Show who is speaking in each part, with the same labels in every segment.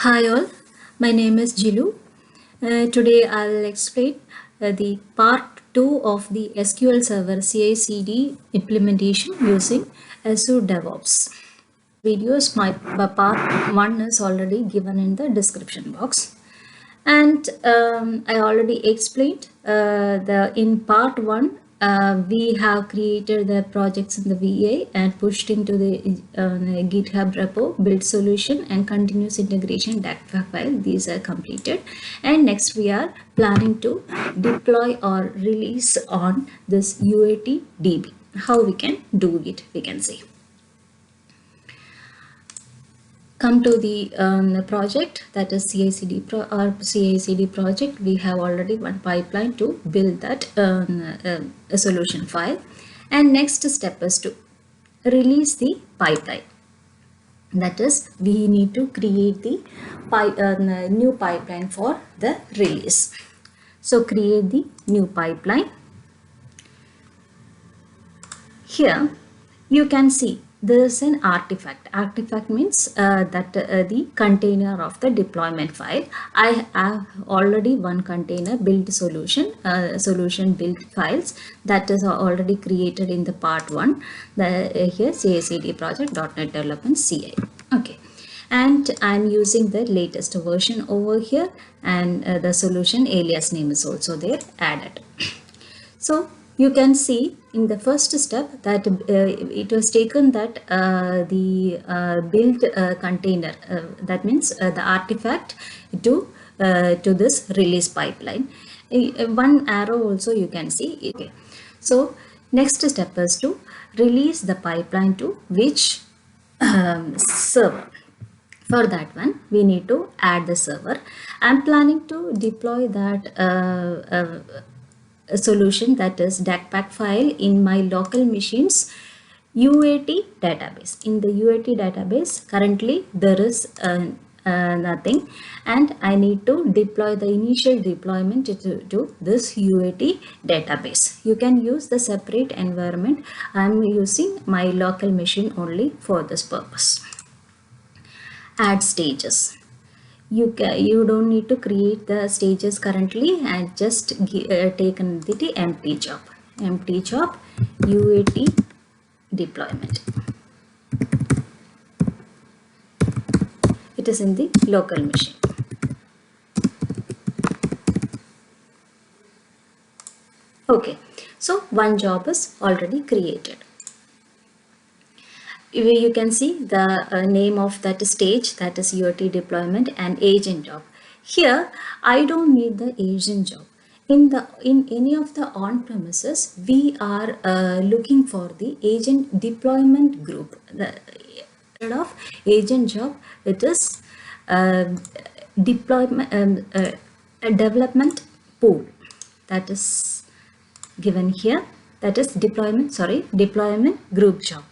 Speaker 1: Hi all, my name is Jilu. Today I will explain the part 2 of the SQL Server CI/CD implementation using Azure DevOps. My part 1 is already given in the description box. And I already explained the in part 1 we have created the projects in the VA and pushed into the GitHub repo, build solution and continuous integration dacpac file. These are completed, and next we are planning to deploy or release on this UAT DB. How we can do it, we can see. Come to the project, that is CI/CD project. We have already one pipeline to build that a solution file, and next step is to release the pipeline. That is, we need to create the new pipeline for the release. So create the new pipeline. Here you can see there is an artifact. Artifact means that the container of the deployment file. I have already one container build solution, solution build files that is already created in the part 1. Here CI/CD project.NET Development CI. Okay. And I'm using the latest version over here, and the solution alias name is also there added. So you can see in the first step that it was taken that the build container, that means the artifact to this release pipeline. One arrow also you can see. Okay. So next step is to release the pipeline to which server. For that one, we need to add the server. I'm planning to deploy that a solution, that is dacpac file, in my local machine's UAT database. In the UAT database, currently there is nothing, and I need to deploy the initial deployment to this UAT database. You can use the separate environment. I'm using my local machine only for this purpose. Add stages. You don't need to create the stages currently, and just taken the empty job UAT deployment. It is in the local machine. Okay, so one job is already created. You can see the name of that stage, that is UAT deployment, and agent job. Here I don't need the agent job. In any of the on-premises, we are looking for the agent deployment group. Instead of agent job, it is deployment a development pool, that is given here. That is deployment group job.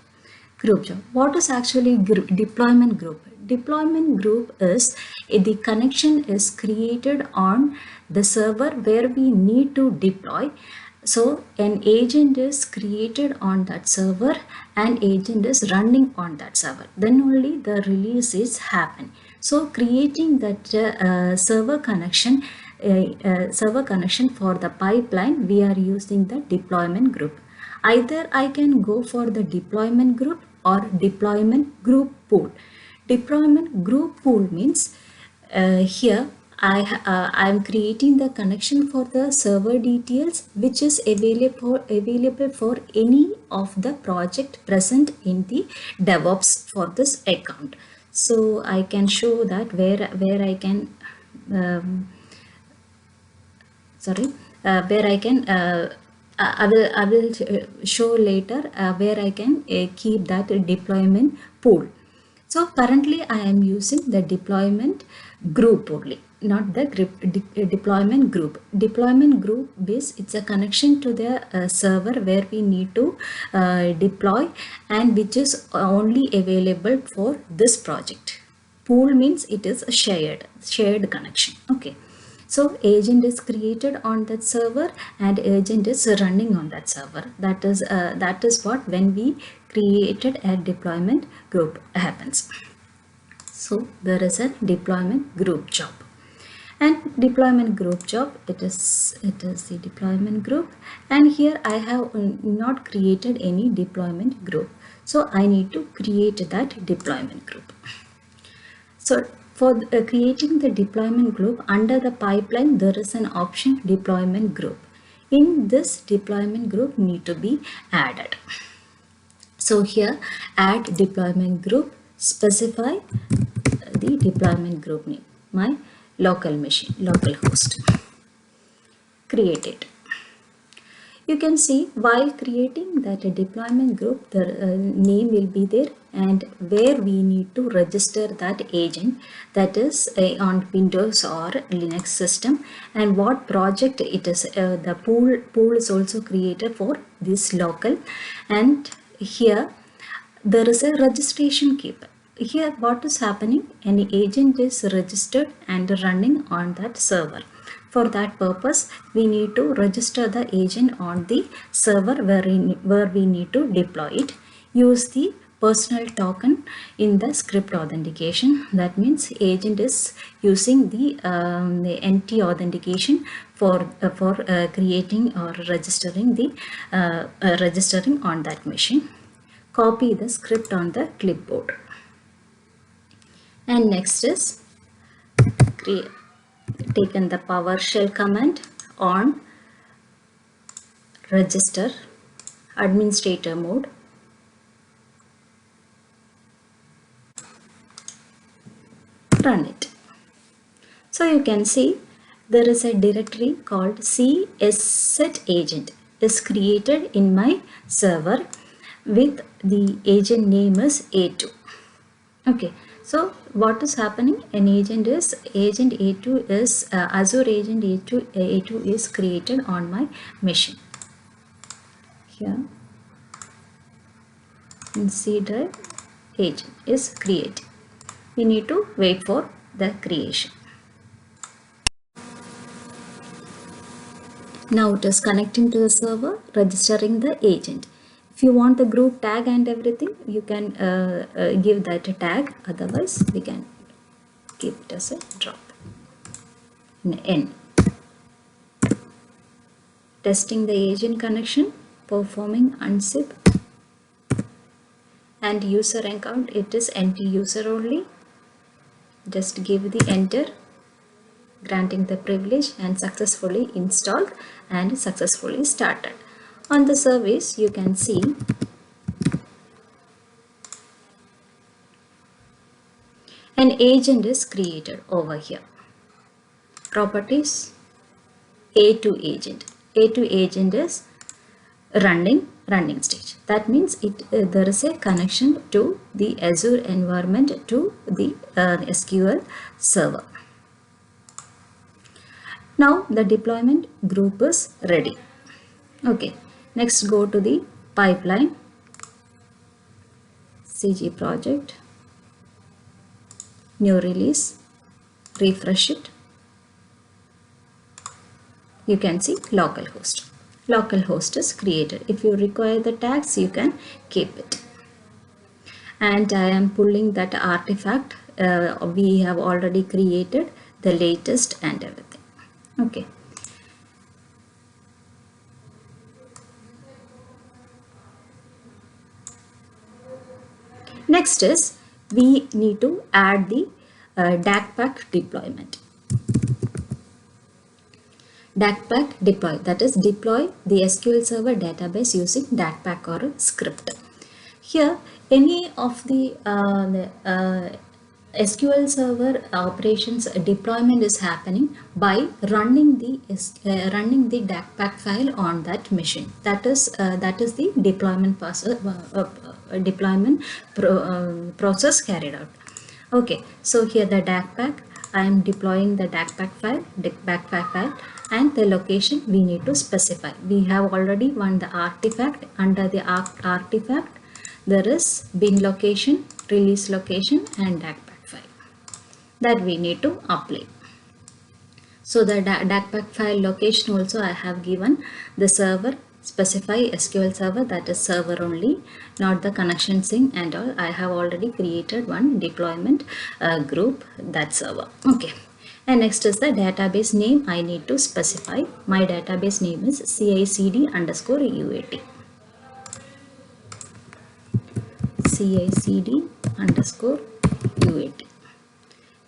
Speaker 1: What is actually deployment group? Deployment group is the connection is created on the server where we need to deploy. So an agent is created on that server, and agent is running on that server. Then only the release is happen. So creating that server connection for the pipeline, we are using the deployment group. Either I can go for the deployment group or deployment group pool. Deployment group pool means here I am creating the connection for the server details, which is available for any of the project present in the DevOps for this account. So I can show that where I can where I can I will show later where I can keep that deployment pool. So currently I am using the deployment group only, not the deployment group. Deployment group is, it's a connection to the server where we need to deploy, and which is only available for this project. Pool means it is a shared connection. Okay. So agent is created on that server, and agent is running on that server. That is what when we created a deployment group happens. So there is a deployment group job. And deployment group job, it is the deployment group, and here I have not created any deployment group, so I need to create that deployment group. So for creating the deployment group, under the pipeline there is an option deployment group. In this deployment group need to be added. So here add deployment group, specify the deployment group name, my local machine, local host. Create it. You can see while creating that deployment group, the name will be there, and where we need to register that agent, that is on Windows or Linux system, and what project it is. The pool is also created for this local, and here there is a registration keeper. Here what is happening, an agent is registered and running on that server. For that purpose, we need to register the agent on the server where we need to deploy it. Use the personal token in the script authentication. That means agent is using the NT authentication for creating or registering registering on that machine. Copy the script on the clipboard. And next is taken the PowerShell command on register administrator mode. Run it. So you can see there is a directory called CSset agent is created in my server with the agent name is A2. Okay. So what is happening? An agent A2 is Azure agent A2 is created on my machine. Here in C drive, agent is created. We need to wait for the creation. Now it is connecting to the server, registering the agent. If you want the group tag and everything, you can give that a tag. Otherwise, we can keep it as a drop. N. Testing the agent connection, performing unzip, and user account. It is NT user only. Just give the enter, granting the privilege, and successfully installed and successfully started. On the service, you can see an agent is created over here. Properties, A2 agent. A2 agent is running stage. That means there is a connection to the Azure environment to the SQL server. Now the deployment group is ready. Okay. Next, go to the pipeline, CG project, new release, refresh it. You can see localhost. Localhost is created. If you require the tags, you can keep it. And I am pulling that artifact. We have already created the latest and everything. Okay. Next is we need to add the dacpac deployment. Dacpac deploy, that is deploy the SQL Server database using dacpac or a script. Here any of the SQL Server operations deployment is happening by running the dacpac file on that machine. That is the deployment process carried out. Okay, so here the dacpac, I am deploying the dacpac file, and the location we need to specify. We have already won the artifact. Under the artifact there is bin location, release location, and dacpac that we need to apply. So the dacpac file location also I have given the server specify SQL Server, that is server only, not the connection sync and all. I have already created one deployment group, that server. Okay. And next is the database name. I need to specify. My database name is CICD underscore UAT. CICD underscore UAT.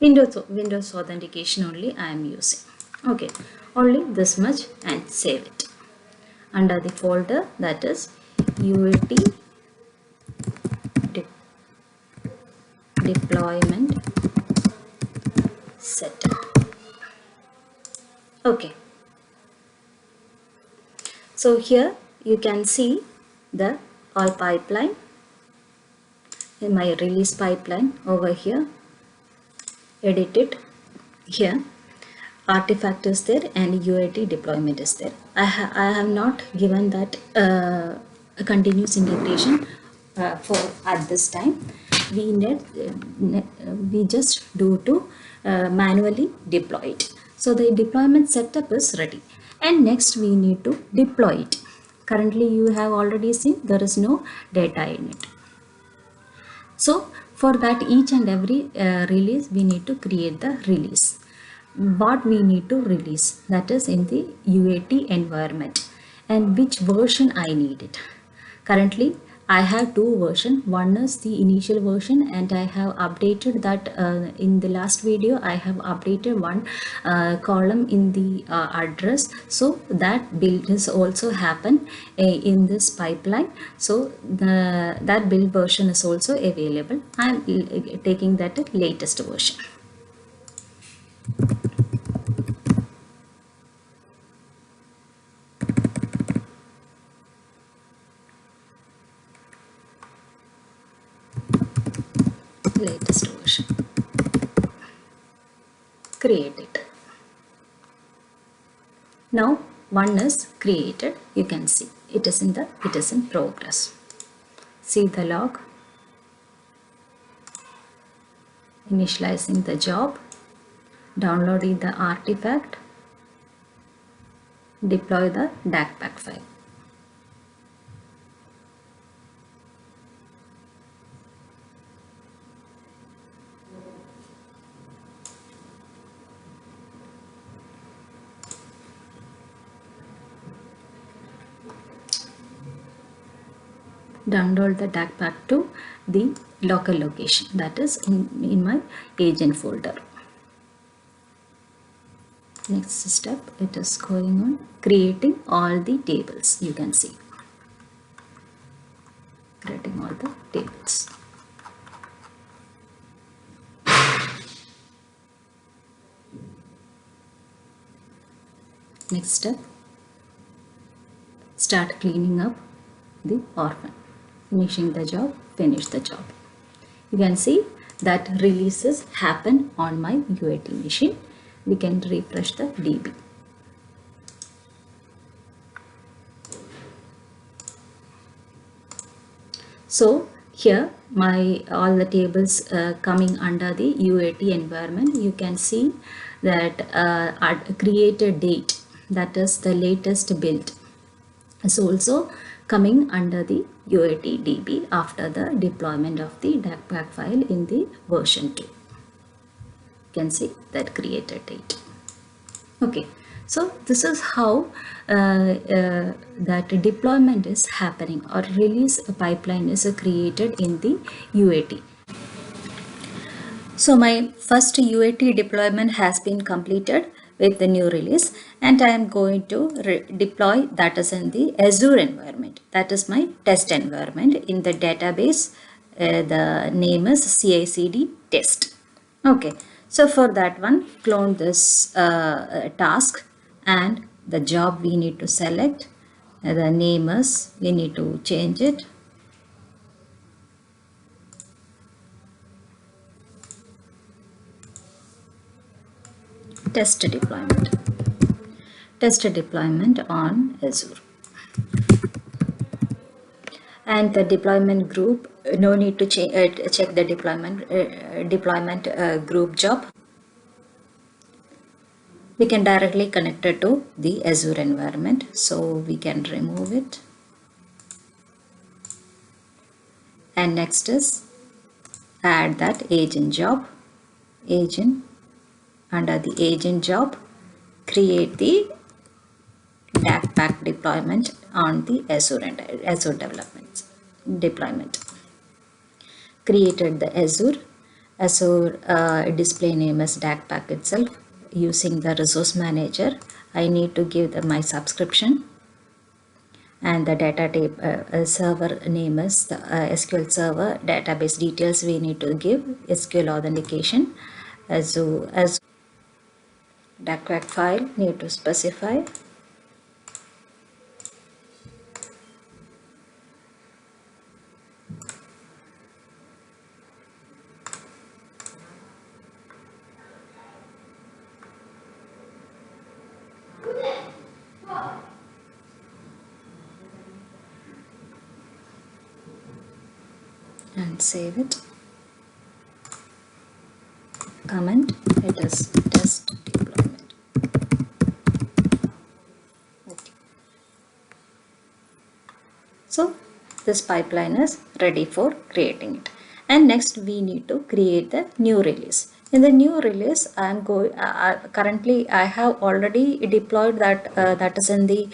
Speaker 1: Windows authentication only I am using. Okay, only this much and save it. Under the folder, that is UAT Deployment Setup. Okay. So here you can see the all pipeline in my release pipeline over here. Edit it. Here artifact is there and UAT deployment is there. I have not given that continuous integration for at this time. We just do to manually deploy it. So the deployment setup is ready, and next we need to deploy it. Currently you have already seen there is no data in it. So for that, each and every release we need to create the release. What we need to release, that is in the UAT environment, and which version I need it. Currently I have two versions. One is the initial version, and I have updated that in the last video. I have updated one column in the address, so that build is also happen in this pipeline. So that build version is also available. I am taking that latest version. Latest version. Create it. Now one is created. You can see it is in progress. See the log. Initializing the job, downloading the artifact, deploy the dacpac file. Download the dacpac to the local location, that is in my agent folder. Next step, it is going on creating all the tables. You can see creating all the tables. Next step, start cleaning up the orphan. Finishing the job, finish the job. You can see that releases happen on my UAT machine. We can refresh the DB. So here my all the tables coming under the UAT environment. You can see that created date, that is the latest build, is also coming under the UAT DB after the deployment of the dacpac file in the version 2. You can see that created date. Okay, so this is how that deployment is happening, or release pipeline is created in the UAT. So my first UAT deployment has been completed with the new release, and I am going to deploy that is in the Azure environment. That is my test environment. In the database, the name is CICD test. Okay, so for that one, clone this task, and the job we need to select. The name is, we need to change it. Test deployment on Azure, and the deployment group, no need to check the deployment group job. We can directly connect it to the Azure environment, so we can remove it. And next is add that agent job. Agent, under the agent job, create the dacpac deployment on the Azure development deployment. Created the Azure display name as dacpac itself. Using the resource manager, I need to give my subscription, and the data tape server name is the SQL Server. Database details we need to give SQL authentication. As dacpac file need to specify. And save it. Comment, it is test deployment. Okay. So this pipeline is ready for creating it. And next we need to create the new release. In the new release, I am going. Currently, I have already deployed that. That is in the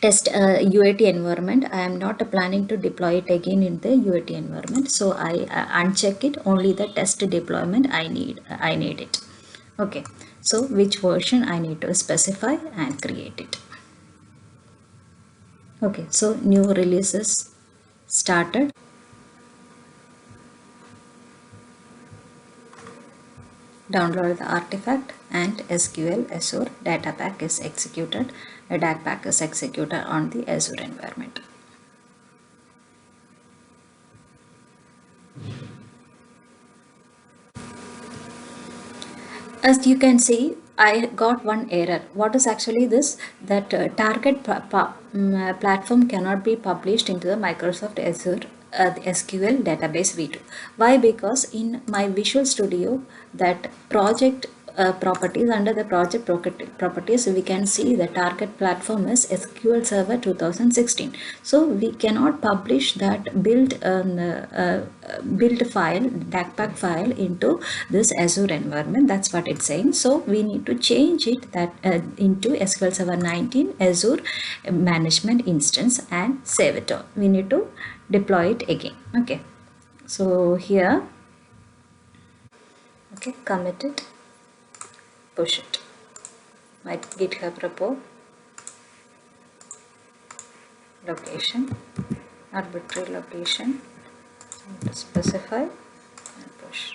Speaker 1: test UAT environment. I am not planning to deploy it again in the UAT environment. So I uncheck it. Only the test deployment I need. I need it. Okay. So which version I need to specify and create it. Okay. So new release is started. Download the artifact and SQL Azure datapack is executed. A dacpac is executed on the Azure environment. As you can see, I got one error. What is actually this? That target platform cannot be published into the Microsoft Azure the SQL database v2. Why? Because in my Visual Studio, that project properties, under the project properties, we can see the target platform is SQL Server 2016. So we cannot publish that build file, dacpac file into this Azure environment. That's what it's saying. So we need to change it that into SQL Server 19 Azure management instance and save it all. We need to deploy it again. Okay, so here, okay, commit it, push it. My GitHub repo, location, arbitrary location, to specify and push.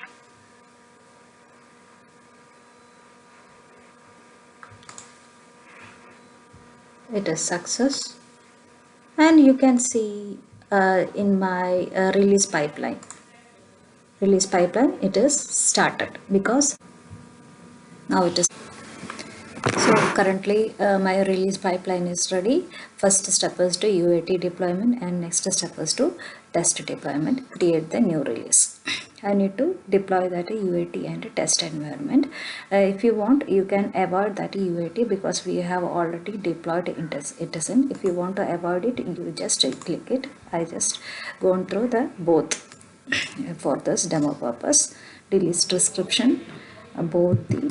Speaker 1: It is success, and you can see in my release pipeline, it is started because now it is. So currently my release pipeline is ready. First step is to UAT deployment and next step is to test deployment, create the new release. I need to deploy that UAT and test environment. If you want, you can avoid that UAT because we have already deployed it. If you want to avoid it, you just click it. I just gone through the both for this demo purpose. Release description, both the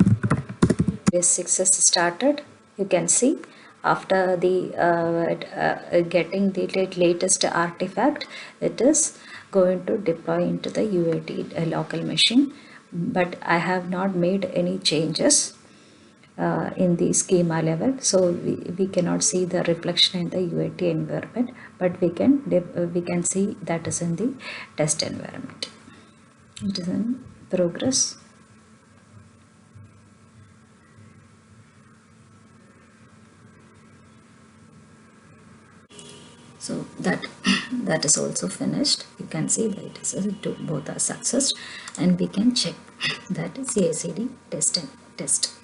Speaker 1: basics is started. You can see after the getting the latest artifact, it is going to deploy into the UAT local machine, but I have not made any changes in the schema level, so we cannot see the reflection in the UAT environment, but we can see that is in the test environment. It is in progress. So that is also finished. You can see that it is both are success, and we can check that CI/CD test.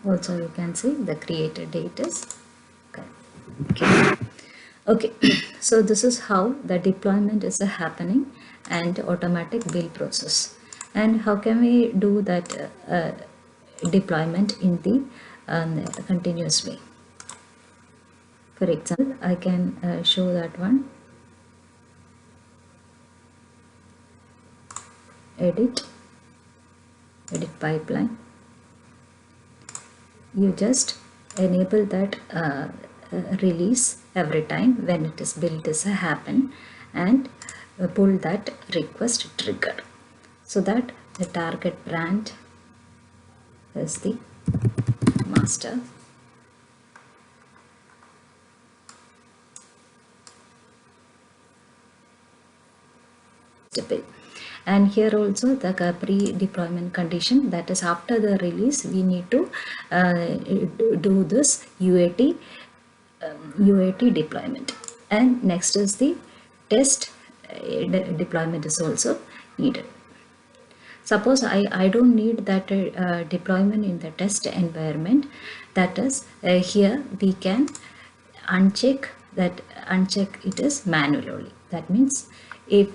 Speaker 1: Also, you can see the created date is okay. Okay, so this is how the deployment is happening and automatic build process. And how can we do that deployment in the continuous way? For example, I can show that one. Edit pipeline. You just enable that release every time when it is build is happen, and pull that request trigger, so that the target brand is the master. And here also the pre-deployment condition, that is after the release we need to do this UAT deployment. And next is the test deployment is also needed. Suppose I don't need that deployment in the test environment, that is here we can uncheck it is manually. That means if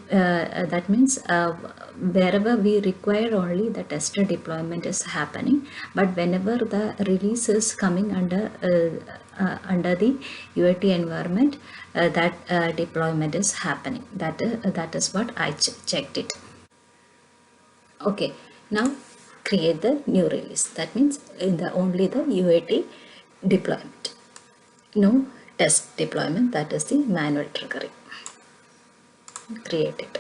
Speaker 1: wherever we require only the tester deployment is happening, but whenever the release is coming under the UAT environment, that deployment is happening. That is what I checked it. Okay, now create the new release. That means in the only the UAT deployment, no test deployment, that is the manual triggering. Create it.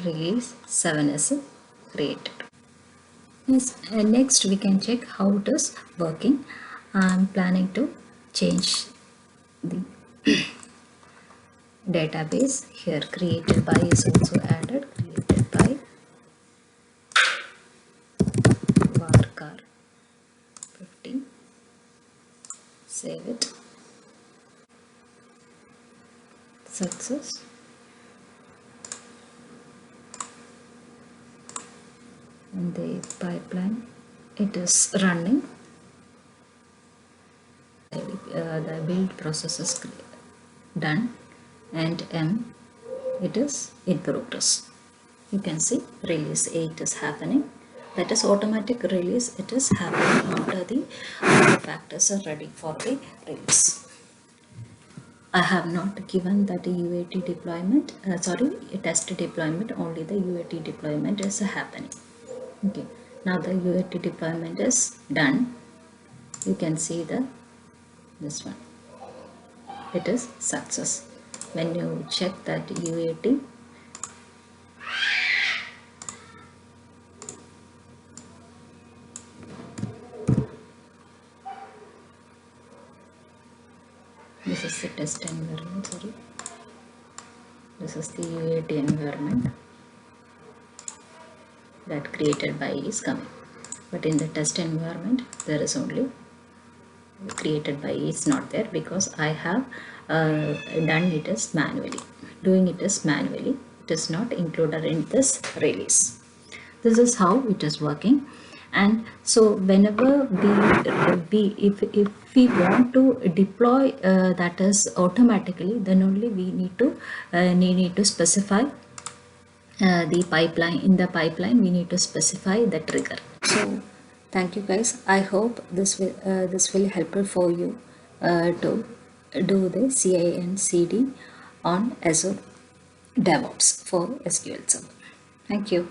Speaker 1: Release 7 is created. Yes, next we can check how it is working. I'm planning to change the database. Here created by is also added. Created by varchar 15. Save it. Success. In the pipeline it is running. The build process is done, and it is in progress. You can see release 8 is happening. That is automatic release. It is happening after the artifacts are ready for the release. I have not given that UAT deployment, test deployment, only the UAT deployment is happening. Okay, now the UAT deployment is done. You can see this one. It is success. When you check that UAT, this is the test environment, this is the UAT environment that created by is coming, but in the test environment there is only created by is not there, because I have done it as manually. Doing it as manually, it is not included in this release. This is how it is working. And so whenever if we want to deploy that is automatically, then only we need to specify the pipeline. In the pipeline we need to specify the trigger. So thank you guys. I hope this will helpful for you to do the CI and CD on Azure DevOps for SQL Server. Thank you.